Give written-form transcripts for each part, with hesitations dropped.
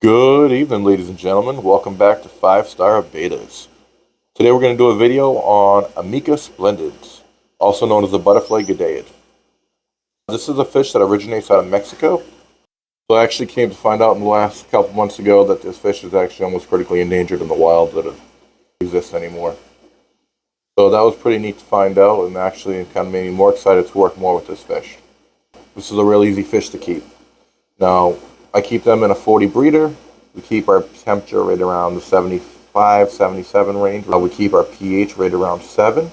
Good evening, ladies and gentlemen. Welcome back to 5-Star Betas. Today we're going to do a video on AMECA splendids, also known as the butterfly Goodeid. This is a fish that originates out of Mexico. So I actually came to find out in the last couple months ago that this fish is actually almost critically endangered in the wild, that it doesn't exist anymore. So that was pretty neat to find out, and actually kind of made me more excited to work more with this fish. This is a real easy fish to keep. Now, I keep them in a 40 breeder. We keep our temperature right around the 75, 77 range. We keep our pH right around 7.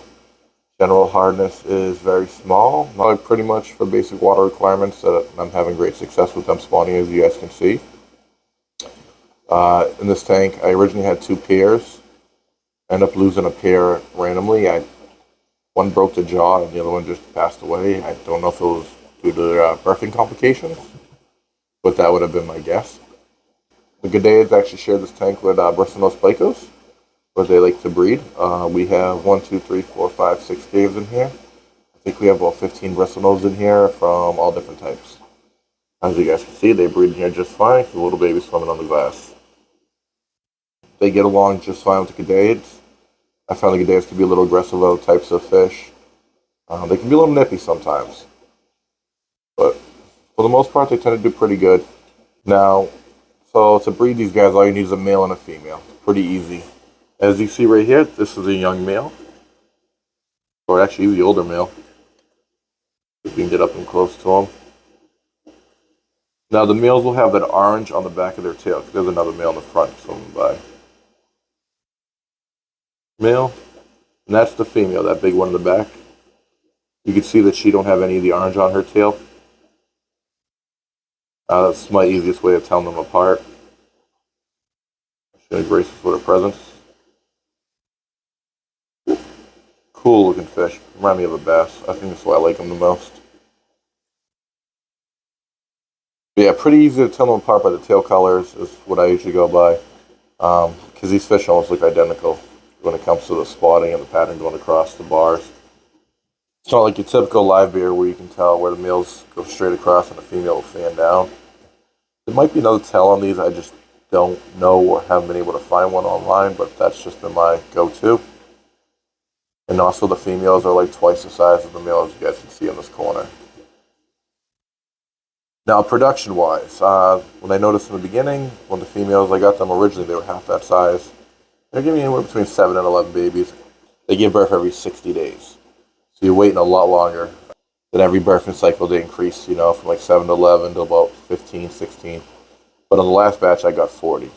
General hardness is very small. Pretty much for basic water requirements, I'm having great success with them spawning, as you guys can see. In this tank, I originally had 2 pairs. I ended up losing a pair randomly. One broke the jaw and the other one just passed away. I don't know if it was due to birthing complications, but that would have been my guess. The Goodeids actually share this tank with bristlenose plecos, where they like to breed. We have 1, 2, 3, 4, 5, 6 caves in here. I think we have about 15 bristlenose in here from all different types. As you guys can see, they breed in here just fine. The little babies swimming on the glass. They get along just fine with the Goodeids. I found the Goodeids can be a little aggressive other types of fish. They can be a little nippy sometimes, but for the most part, they tend to do pretty good. Now, so to breed these guys, all you need is a male and a female. It's pretty easy. As you see right here, this is a young male, or actually the older male. If you can get up and close to him. Now the males will have that orange on the back of their tail. There's another male in the front swimming by. Male, and that's the female, that big one in the back. You can see that she don't have any of the orange on her tail. That's my easiest way of telling them apart. She's going to grace us with her presence. Cool looking fish. Remind me of a bass. I think that's why I like them the most. But yeah, pretty easy to tell them apart by the tail colors is what I usually go by. Because these fish almost look identical when it comes to the spotting and the pattern going across the bars. It's not like your typical live beer where you can tell where the males go straight across and the female will fan down. There might be another tell on these. I just don't know or haven't been able to find one online, but that's just been my go-to. And also the females are like twice the size of the males, you guys can see in this corner. Now production-wise, when I noticed in the beginning, when the females, I got them originally, they were half that size. They're giving anywhere between 7 and 11 babies. They give birth every 60 days. So you're waiting a lot longer. Than every birthing cycle they increase, from like 7 to 11 to about 15, 16. But on the last batch, I got 40.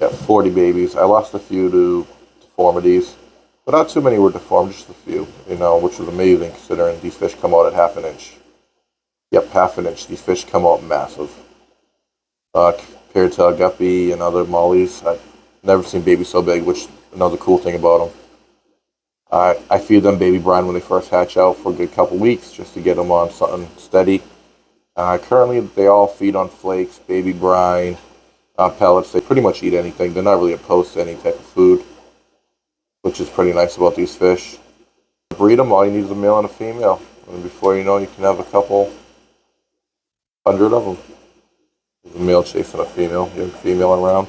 Yeah, 40 babies. I lost a few to deformities, but not too many were deformed, just a few, which was amazing considering these fish come out at half an inch. Yep, half an inch. These fish come out massive. Compared to a guppy and other mollies, I've never seen babies so big, which is another cool thing about them. I feed them baby brine when they first hatch out for a good couple weeks just to get them on something steady. Currently, they all feed on flakes, baby brine, pellets. They pretty much eat anything. They're not really opposed to any type of food, which is pretty nice about these fish. To breed them, all you need is a male and a female. And before you know, you can have a couple hundred of them. There's a male chasing a female, young female around.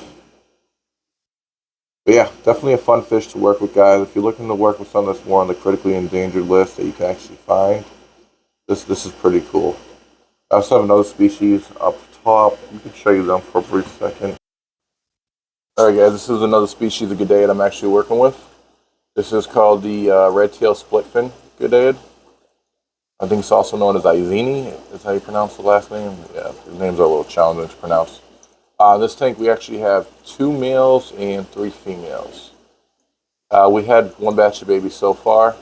But yeah, definitely a fun fish to work with, guys. If you're looking to work with something that's more on the critically endangered list that you can actually find, this is pretty cool. I also have another species up top. We can show you them for a brief second. Alright guys, this is another species of Goodeid I'm actually working with. This is called the REDTAIL SPLITFIN Goodeid. I think it's also known as Izini, is how you pronounce the last name. Yeah, the names are a little challenging to pronounce. This tank, we actually have 2 males and 3 females. We had 1 batch of babies so far.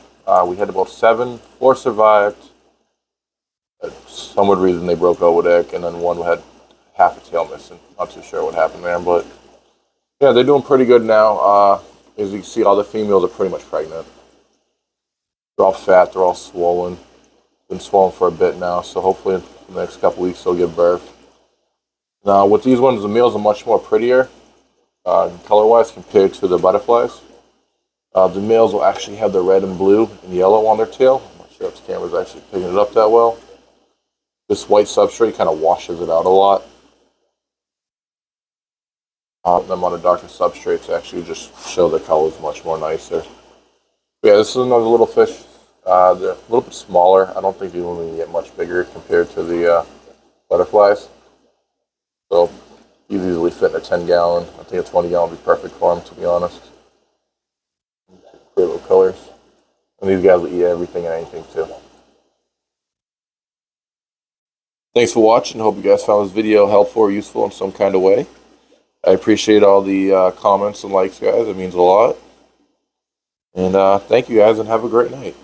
We had about 7. 4 survived. Some would reason they broke ovidic, and then 1 had half a tail missing. Not too sure what happened there, but yeah, they're doing pretty good now. As you can see, all the females are pretty much pregnant. They're all fat. They're all swollen. Been swollen for a bit now, so hopefully in the next couple weeks they'll give birth. Now, with these ones, the males are much more prettier, color-wise, compared to the butterflies. The males will actually have the red and blue and yellow on their tail. I'm not sure if the camera's actually picking it up that well. This white substrate kind of washes it out a lot. them on a darker substrate to actually just show the colors much more nicer. But yeah, this is another little fish. They're a little bit smaller. I don't think these will get much bigger compared to the butterflies. So these easily fit in a 10-gallon. I think a 20-gallon would be perfect for them, to be honest. Great little colors. And these guys will eat everything and anything too. Thanks for watching. Hope you guys found this video helpful or useful in some kind of way. I appreciate all the comments and likes, guys. It means a lot. And thank you, guys, and have a great night.